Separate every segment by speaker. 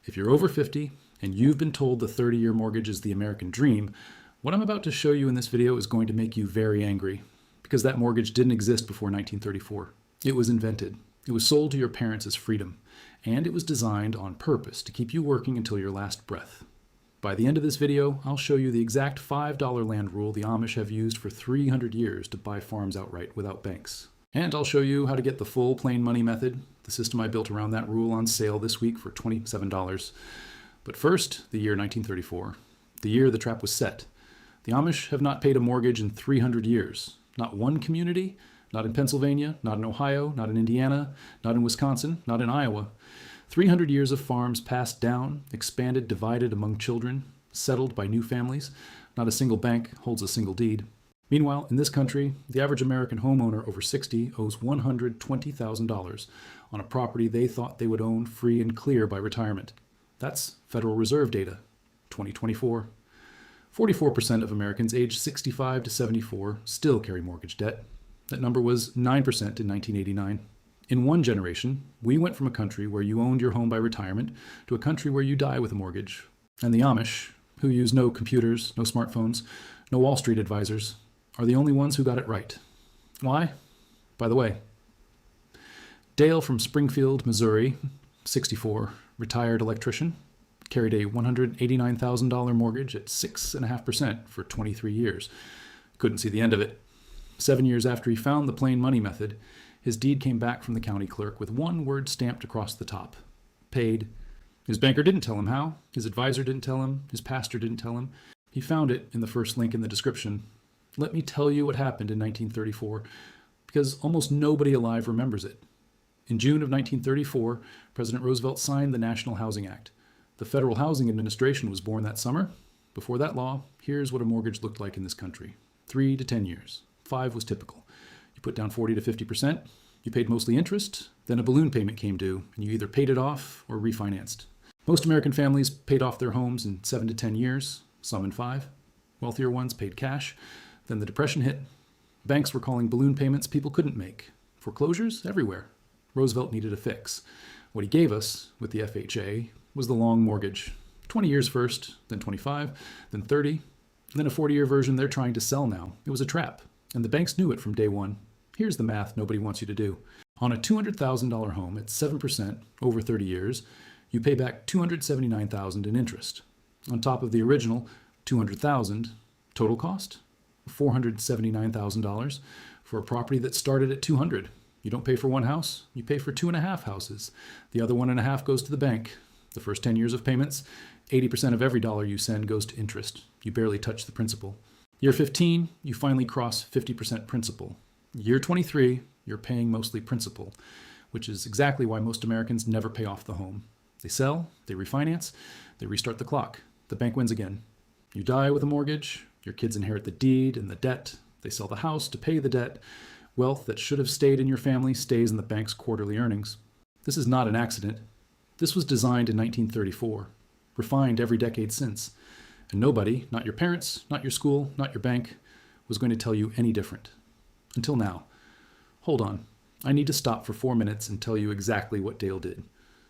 Speaker 1: If you're over 50 and you've been told the 30-year mortgage is the American dream, what I'm about to show you in this video is going to make you very angry, because that mortgage didn't exist before 1934. It was invented. It was sold to your parents as freedom, and it was designed on purpose to keep you working until your last breath. By the end of this video, I'll show you the exact $5 land rule the Amish have used for 300 years to buy farms outright without banks. And I'll show you how to get the full plain money method, the system I built around that rule, on sale this week for $27. But first, the year 1934, the year the trap was set. The Amish have not paid a mortgage in 300 years. Not one community, not in Pennsylvania, not in Ohio, not in Indiana, not in Wisconsin, not in Iowa. 300 years of farms passed down, expanded, divided among children, settled by new families. Not a single bank holds a single deed. Meanwhile, in this country, the average American homeowner over 60 owes $120,000 on a property they thought they would own free and clear by retirement. That's Federal Reserve data, 2024. 44% of Americans aged 65 to 74 still carry mortgage debt. That number was 9% in 1989. In one generation, we went from a country where you owned your home by retirement to a country where you die with a mortgage. And the Amish, who use no computers, no smartphones, no Wall Street advisors, are the only ones who got it right. Why? By the way, Dale from Springfield, Missouri, 64, retired electrician, carried a $189,000 mortgage at 6.5% for 23 years. Couldn't see the end of it. 7 years after he found the plain money method, his deed came back from the county clerk with one word stamped across the top: paid. His banker didn't tell him how, his advisor didn't tell him, his pastor didn't tell him. He found it in the first link in the description. Let me tell you what happened in 1934, because almost nobody alive remembers it. In June of 1934, President Roosevelt signed the National Housing Act. The Federal Housing Administration was born that summer. Before that law, here's what a mortgage looked like in this country: 3 to 10 years. 5 was typical. You put down 40 to 50%, you paid mostly interest, then a balloon payment came due, and you either paid it off or refinanced. Most American families paid off their homes in 7 to 10 years, some in 5. Wealthier ones paid cash. Then the Depression hit. Banks were calling balloon payments people couldn't make. Foreclosures everywhere. Roosevelt needed a fix. What he gave us, with the FHA, was the long mortgage. 20 years first, then 25, then 30, then a 40-year version they're trying to sell now. It was a trap, and the banks knew it from day one. Here's the math nobody wants you to do. On a $200,000 home at 7% over 30 years, you pay back $279,000 in interest. On top of the original $200,000, total cost? $479,000 for a property that started at $200,000. You don't pay for one house, you pay for 2.5 houses. The other 1.5 goes to the bank. The first 10 years of payments, 80% of every dollar you send goes to interest. You barely touch the principal. Year 15, you finally cross 50% principal. Year 23, you're paying mostly principal, which is exactly why most Americans never pay off the home. They sell, they refinance, they restart the clock. The bank wins again. You die with a mortgage, your kids inherit the deed and the debt. They sell the house to pay the debt. Wealth that should have stayed in your family stays in the bank's quarterly earnings. This is not an accident. This was designed in 1934, refined every decade since. And nobody, not your parents, not your school, not your bank, was going to tell you any different. Until now. Hold on. I need to stop for 4 minutes and tell you exactly what Dale did.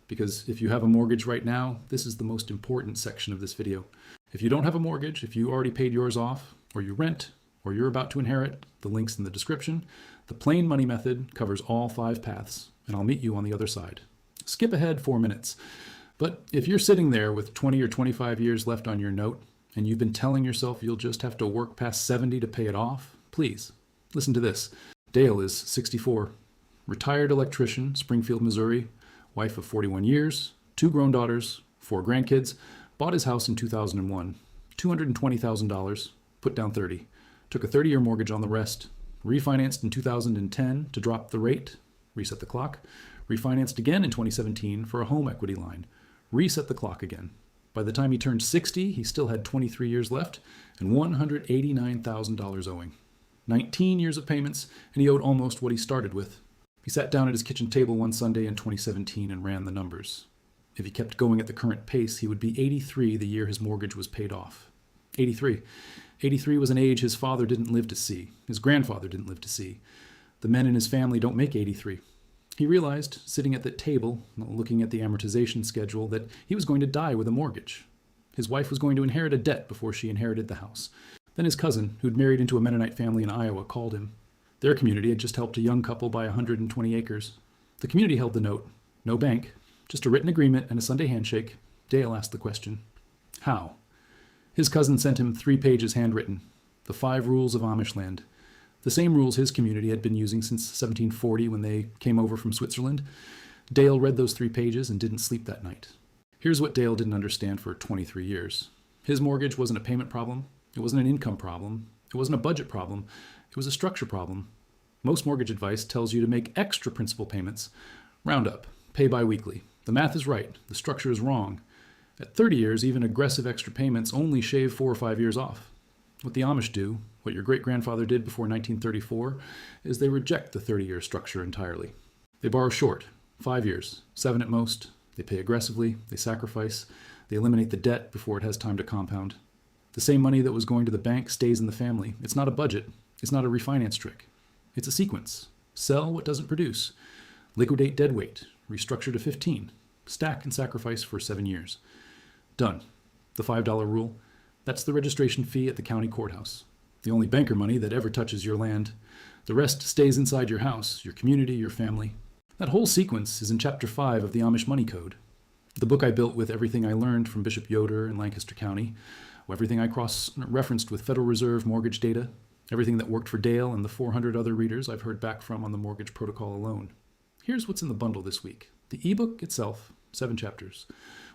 Speaker 1: Because if you have a mortgage right now, this is the most important section of this video. If you don't have a mortgage, if you already paid yours off, or you rent, or you're about to inherit, the link's in the description. The plain money method covers all 5 paths, and I'll meet you on the other side. Skip ahead 4 minutes. But if you're sitting there with 20 or 25 years left on your note, and you've been telling yourself you'll just have to work past 70 to pay it off, please, listen to this. Dale is 64, retired electrician, Springfield, Missouri, wife of 41 years, 2 grown daughters, 4 grandkids, bought his house in 2001, $220,000, put down 30, took a 30-year mortgage on the rest, refinanced in 2010 to drop the rate, reset the clock, refinanced again in 2017 for a home equity line, reset the clock again. By the time he turned 60, he still had 23 years left and $189,000 owing. 19 years of payments, and he owed almost what he started with. He sat down at his kitchen table one Sunday in 2017 and ran the numbers. If he kept going at the current pace, he would be 83 the year his mortgage was paid off. 83. 83 was an age his father didn't live to see. His grandfather didn't live to see. The men in his family don't make 83. He realized, sitting at the table, looking at the amortization schedule, that he was going to die with a mortgage. His wife was going to inherit a debt before she inherited the house. Then his cousin, who'd married into a Mennonite family in Iowa, called him. Their community had just helped a young couple buy 120 acres. The community held the note. No bank, just a written agreement and a Sunday handshake. Dale asked the question, how? His cousin sent him 3 pages handwritten, the 5 rules of Amish land. The same rules his community had been using since 1740 when they came over from Switzerland. Dale read those 3 pages and didn't sleep that night. Here's what Dale didn't understand for 23 years. His mortgage wasn't a payment problem. It wasn't an income problem. It wasn't a budget problem. It was a structure problem. Most mortgage advice tells you to make extra principal payments. Round up. Pay bi-weekly. The math is right. The structure is wrong. At 30 years, even aggressive extra payments only shave 4 or 5 years off. What the Amish do, what your great-grandfather did before 1934, is they reject the 30-year structure entirely. They borrow short, 5 years, 7 at most. They pay aggressively. They sacrifice. They eliminate the debt before it has time to compound. The same money that was going to the bank stays in the family. It's not a budget. It's not a refinance trick. It's a sequence. Sell what doesn't produce. Liquidate dead weight. Restructure to 15. Stack and sacrifice for 7 years. Done. The $5 rule. That's the registration fee at the county courthouse. The only banker money that ever touches your land. The rest stays inside your house, your community, your family. That whole sequence is in Chapter 5 of the Amish Money Code. The book I built with everything I learned from Bishop Yoder in Lancaster County, everything I cross-referenced with Federal Reserve mortgage data, everything that worked for Dale and the 400 other readers I've heard back from on the mortgage protocol alone. Here's what's in the bundle this week. The ebook itself, 7 chapters,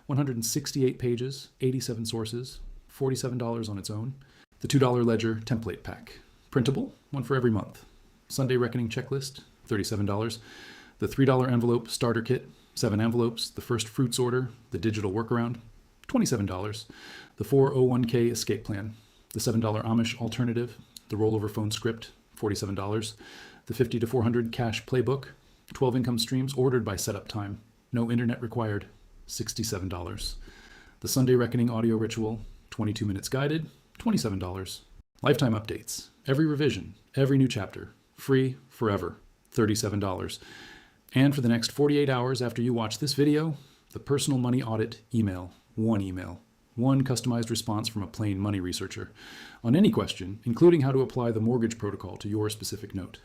Speaker 1: 168 pages, 87 sources, $47 on its own. The $2 ledger template pack. Printable, 1 for every month. Sunday reckoning checklist, $37. The $3 envelope starter kit, 7 envelopes. The first fruits order, the digital workaround, $27. The 401k escape plan. The $7 Amish alternative, the rollover phone script, $47. The 50 to 400 cash playbook, 12 income streams ordered by setup time. No internet required, $67. The Sunday reckoning audio ritual, 22 minutes guided, $27. Lifetime updates, every revision, every new chapter, free forever, $37. And for the next 48 hours after you watch this video, the personal money audit email, one customized response from a plain money researcher on any question, including how to apply the mortgage protocol to your specific note.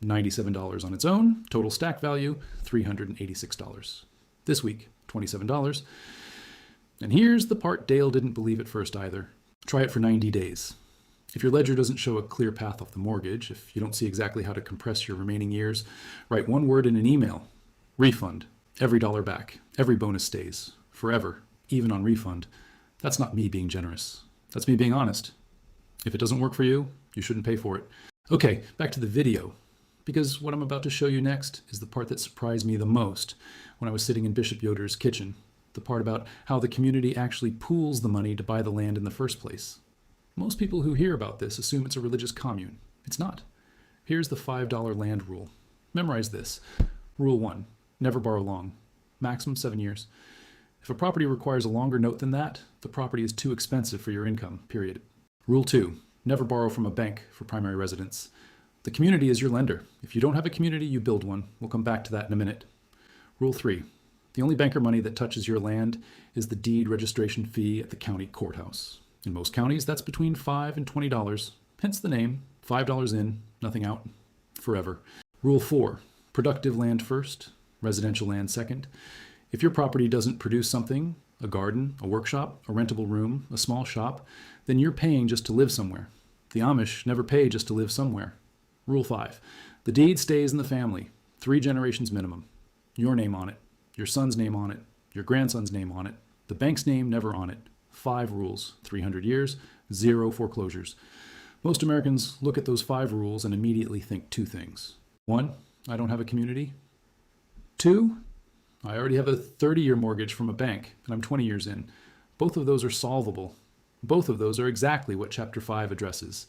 Speaker 1: $97 on its own, total stack value, $386. This week, $27. And here's the part Dale didn't believe at first either. Try it for 90 days. If your ledger doesn't show a clear path off the mortgage, if you don't see exactly how to compress your remaining years, write 1 word in an email. Refund. Every dollar back. Every bonus stays. Forever. Even on refund. That's not me being generous. That's me being honest. If it doesn't work for you, you shouldn't pay for it. Okay, back to the video. Because what I'm about to show you next is the part that surprised me the most when I was sitting in Bishop Yoder's kitchen. The part about how the community actually pools the money to buy the land in the first place. Most people who hear about this assume it's a religious commune. It's not. Here's the $5 land rule. Memorize this. Rule 1, never borrow long. Maximum 7 years. If a property requires a longer note than that, the property is too expensive for your income, period. Rule 2, never borrow from a bank for primary residence. The community is your lender. If you don't have a community, you build one. We'll come back to that in a minute. Rule 3, the only banker money that touches your land is the deed registration fee at the county courthouse. In most counties, that's between $5 and $20, hence the name, $5 in, nothing out, forever. Rule 4, productive land first, residential land second. If your property doesn't produce something, a garden, a workshop, a rentable room, a small shop, then you're paying just to live somewhere. The Amish never pay just to live somewhere. Rule 5, the deed stays in the family, 3 generations minimum. Your name on it, your son's name on it, your grandson's name on it, the bank's name never on it. 5 rules, 300 years, 0 foreclosures. Most Americans look at those 5 rules and immediately think 2 things. 1, I don't have a community. 2, I already have a 30-year mortgage from a bank and I'm 20 years in. Both of those are solvable. Both of those are exactly what Chapter 5 addresses.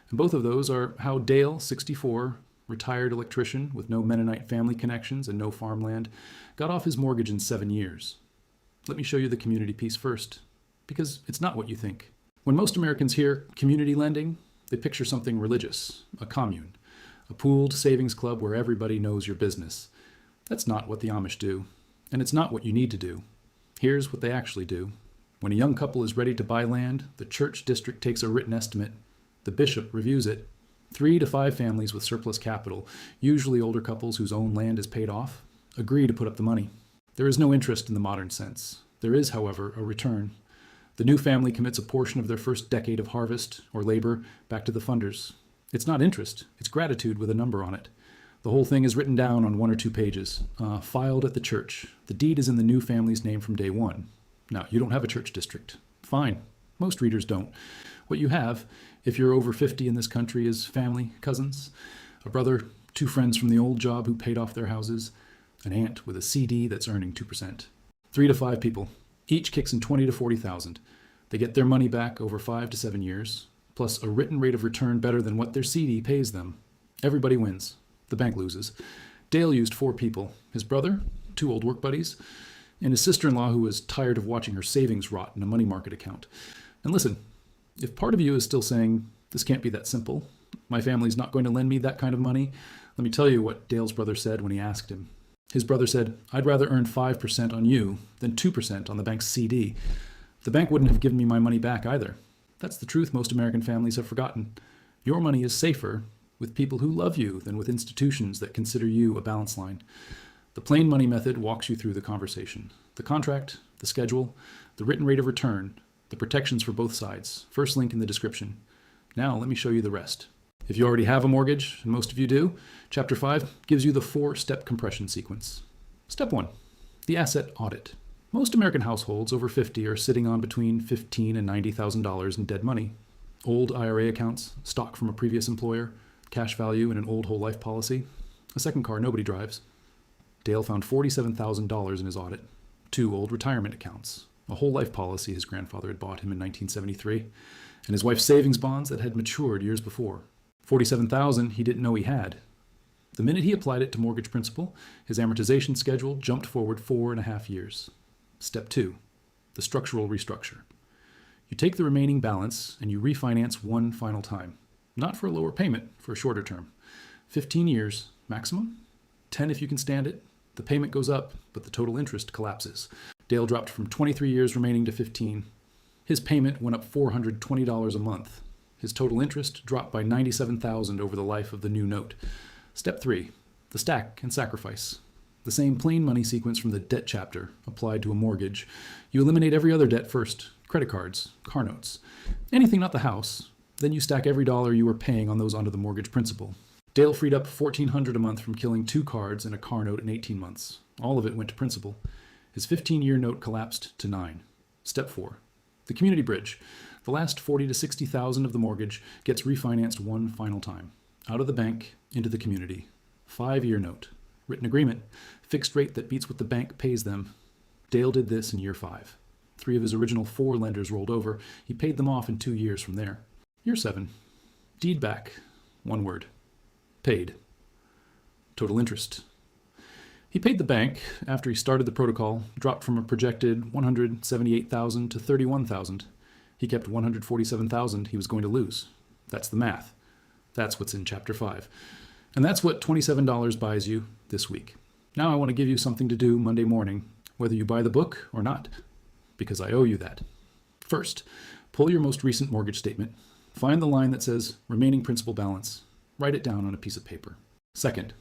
Speaker 1: And both of those are how Dale, 64, retired electrician with no Mennonite family connections and no farmland, got off his mortgage in 7 years. Let me show you the community piece first, because it's not what you think. When most Americans hear community lending, they picture something religious, a commune, a pooled savings club where everybody knows your business. That's not what the Amish do, and it's not what you need to do. Here's what they actually do. When a young couple is ready to buy land, the church district takes a written estimate. The bishop reviews it. 3 to 5 families with surplus capital, usually older couples whose own land is paid off, agree to put up the money. There is no interest in the modern sense. There is, however, a return. The new family commits a portion of their first decade of harvest or labor back to the funders. It's not interest, it's gratitude with a number on it. The whole thing is written down on 1 or 2 pages, filed at the church. The deed is in the new family's name from day one. Now, you don't have a church district. Fine. Most readers don't. What you have, if you're over 50 in this country, is family, cousins, a brother, 2 friends from the old job who paid off their houses, an aunt with a CD that's earning 2%. 3 to 5 people. Each kicks in 20 to 40,000. They get their money back over 5 to 7 years, plus a written rate of return better than what their CD pays them. Everybody wins. The bank loses. Dale used 4 people. His brother, 2 old work buddies, and his sister-in-law who was tired of watching her savings rot in a money market account. And listen, if part of you is still saying, this can't be that simple, my family's not going to lend me that kind of money, let me tell you what Dale's brother said when he asked him. His brother said, I'd rather earn 5% on you than 2% on the bank's CD. The bank wouldn't have given me my money back either. That's the truth most American families have forgotten. Your money is safer with people who love you than with institutions that consider you a balance line. The plain money method walks you through the conversation. The contract, the schedule, the written rate of return, the protections for both sides. First link in the description. Now let me show you the rest. If you already have a mortgage, and most of you do, Chapter 5 gives you the 4-step compression sequence. Step 1, the asset audit. Most American households over 50 are sitting on between $15,000 and $90,000 in dead money. Old IRA accounts, stock from a previous employer, cash value in an old whole life policy, a second car nobody drives. Dale found $47,000 in his audit, 2 old retirement accounts, a whole life policy his grandfather had bought him in 1973, and his wife's savings bonds that had matured years before. $47,000 he didn't know he had. The minute he applied it to mortgage principal, his amortization schedule jumped forward 4.5 years. Step 2, the structural restructure. You take the remaining balance and you refinance one final time. Not for a lower payment, for a shorter term. 15 years maximum, 10 if you can stand it. The payment goes up, but the total interest collapses. Dale dropped from 23 years remaining to 15. His payment went up $420 a month. His total interest dropped by $97,000 over the life of the new note. Step 3, the stack and sacrifice. The same plain money sequence from the debt chapter applied to a mortgage. You eliminate every other debt first, credit cards, car notes, anything not the house. Then you stack every dollar you were paying on those onto the mortgage principal. Dale freed up $1,400 a month from killing 2 cards and a car note in 18 months. All of it went to principal. His 15-year note collapsed to 9. Step 4, the community bridge. The last $40,000 to $60,000 of the mortgage gets refinanced one final time. Out of the bank, into the community. 5-year note. Written agreement. Fixed rate that beats what the bank pays them. Dale did this in year 5. 3 of his original 4 lenders rolled over. He paid them off in 2 years from there. Year 7. Deed back. 1 word. Paid. Total interest. He paid the bank after he started the protocol, dropped from a projected $178,000 to $31,000. He kept $147,000 he was going to lose. That's the math. That's what's in Chapter 5. And that's what $27 buys you this week. Now I want to give you something to do Monday morning, whether you buy the book or not, because I owe you that. First, pull your most recent mortgage statement. Find the line that says remaining principal balance. Write it down on a piece of paper. Second,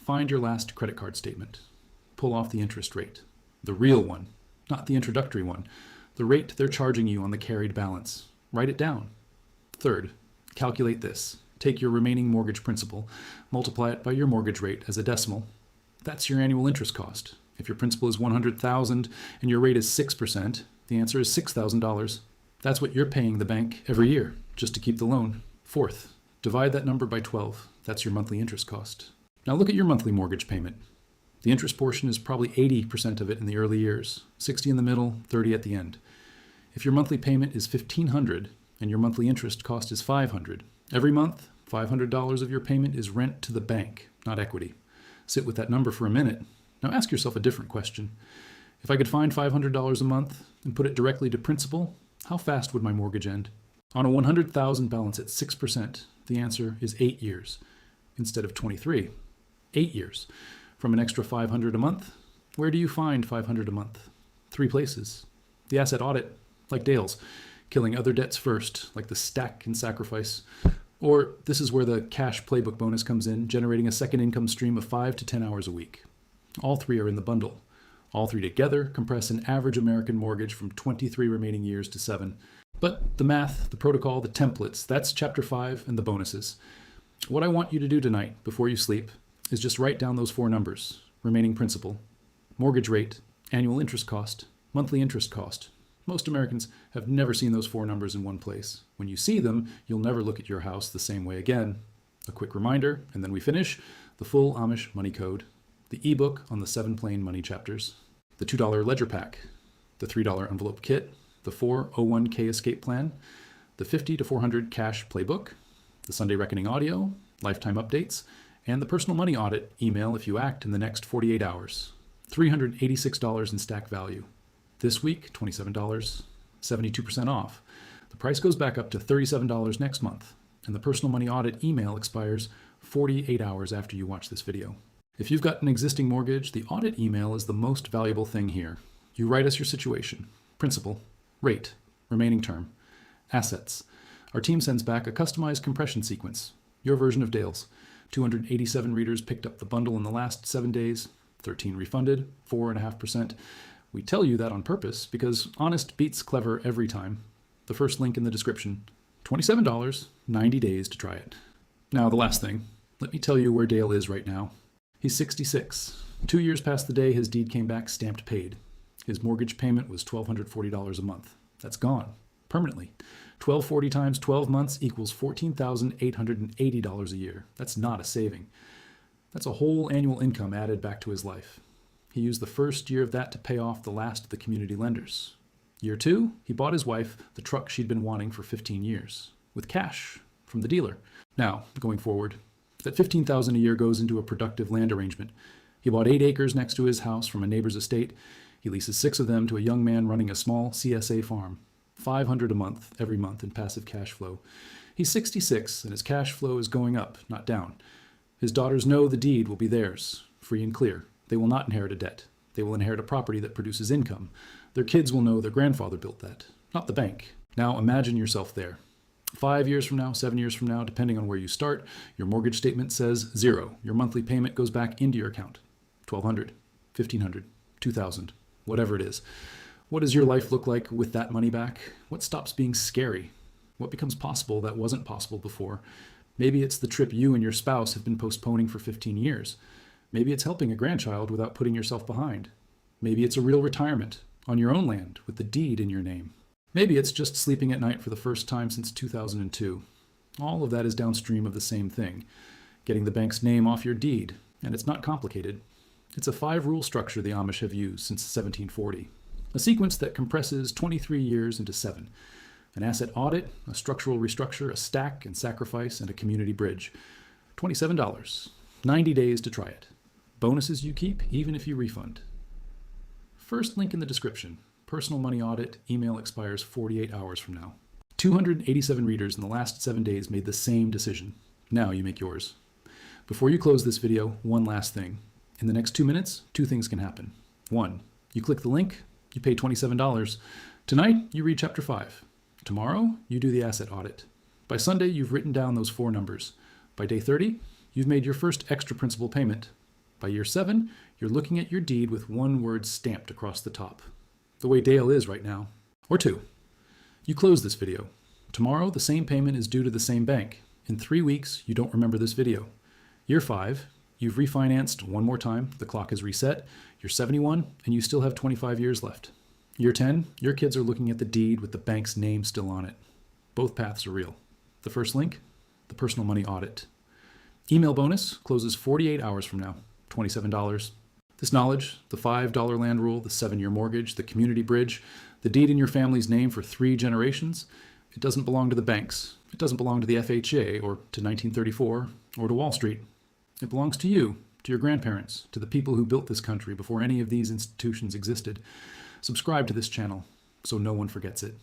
Speaker 1: find your last credit card statement. Pull off the interest rate. The real one, not the introductory one. The rate they're charging you on the carried balance. Write it down. Third, calculate this. Take your remaining mortgage principal, multiply it by your mortgage rate as a decimal. That's your annual interest cost. If your principal is $100,000 and your rate is 6%, the answer is $6,000. That's what you're paying the bank every year just to keep the loan. Fourth, divide that number by 12. That's your monthly interest cost. Now look at your monthly mortgage payment. The interest portion is probably 80% of it in the early years, 60 in the middle, 30 at the end. If your monthly payment is $1,500 and your monthly interest cost is $500, every month, $500 of your payment is rent to the bank, not equity. Sit with that number for a minute. Now ask yourself a different question. If I could find $500 a month and put it directly to principal, how fast would my mortgage end? On a $100,000 balance at 6%, the answer is 8 years instead of 23. 8 years. From an extra $500 a month, where do you find $500 a month? 3 places. The asset audit, like Dale's, killing other debts first, like the stack and sacrifice. Or this is where the cash playbook bonus comes in, generating a second income stream of 5 to 10 hours a week. All 3 are in the bundle. All 3 together compress an average American mortgage from 23 remaining years to 7. But the math, the protocol, the templates, that's Chapter 5 and the bonuses. What I want you to do tonight, before you sleep, is just write down those 4 numbers: remaining principal, mortgage rate, annual interest cost, monthly interest cost. Most Americans have never seen those 4 numbers in one place. When you see them, you'll never look at your house the same way again. A quick reminder, and then we finish: the full Amish Money Code, the ebook on the 7 plain money chapters, the $2 ledger pack, the $3 envelope kit, the 401k escape plan, the 50 to 400 cash playbook, the Sunday Reckoning audio, lifetime updates, and the personal money audit email if you act in the next 48 hours. $386 in stack value. This week, $27, 72% off. The price goes back up to $37 next month, and the personal money audit email expires 48 hours after you watch this video. If you've got an existing mortgage, the audit email is the most valuable thing here. You write us your situation, principal, rate, remaining term, assets. Our team sends back a customized compression sequence, your version of Dale's. 287 readers picked up the bundle in the last 7 days, 13 refunded, 4.5%. We tell you that on purpose because honest beats clever every time. The first link in the description. $27, 90 days to try it. Now, the last thing. Let me tell you where Dale is right now. He's 66. 2 years past the day his deed came back stamped paid. His mortgage payment was $1,240 a month. That's gone. Permanently. $1,240 times 12 months equals $14,880 a year. That's not a saving. That's a whole annual income added back to his life. He used the first year of that to pay off the last of the community lenders. Year 2, he bought his wife the truck she'd been wanting for 15 years, with cash from the dealer. Now, going forward, that $15,000 a year goes into a productive land arrangement. He bought 8 acres next to his house from a neighbor's estate. He leases 6 of them to a young man running a small CSA farm. $500 a month, every month in passive cash flow. He's 66, and his cash flow is going up, not down. His daughters know the deed will be theirs, free and clear. They will not inherit a debt. They will inherit a property that produces income. Their kids will know their grandfather built that, not the bank. Now imagine yourself there. 5 years from now, 7 years from now, depending on where you start, your mortgage statement says 0. Your monthly payment goes back into your account. $1,200, $1,500, $2,000, whatever it is. What does your life look like with that money back? What stops being scary? What becomes possible that wasn't possible before? Maybe it's the trip you and your spouse have been postponing for 15 years. Maybe it's helping a grandchild without putting yourself behind. Maybe it's a real retirement on your own land with the deed in your name. Maybe it's just sleeping at night for the first time since 2002. All of that is downstream of the same thing, getting the bank's name off your deed, and it's not complicated. It's a 5-rule structure the Amish have used since 1740. A sequence that compresses 23 years into 7. An asset audit, a structural restructure, a stack and sacrifice, and a community bridge. $27. 90 days to try it. Bonuses you keep, even if you refund. First link in the description. Personal money audit. Email expires 48 hours from now. 287 readers in the last 7 days made the same decision. Now you make yours. Before you close this video, one last thing. In the next 2 minutes, 2 things can happen. 1. You click the link. You pay $27. Tonight, you read Chapter 5. Tomorrow, you do the asset audit. By Sunday, you've written down those 4 numbers. By day 30, you've made your first extra principal payment. By year 7, you're looking at your deed with 1 word stamped across the top. The way Dale is right now. Or 2. You close this video. Tomorrow, the same payment is due to the same bank. In 3 weeks, you don't remember this video. Year 5, you've refinanced 1 more time, the clock is reset, you're 71, and you still have 25 years left. Year 10, your kids are looking at the deed with the bank's name still on it. Both paths are real. The first link, the personal money audit. Email bonus closes 48 hours from now, $27. This knowledge, the $5 land rule, the 7-year mortgage, the community bridge, the deed in your family's name for 3 generations, it doesn't belong to the banks. It doesn't belong to the FHA or to 1934 or to Wall Street. It belongs to you, to your grandparents, to the people who built this country before any of these institutions existed. Subscribe to this channel so no one forgets it.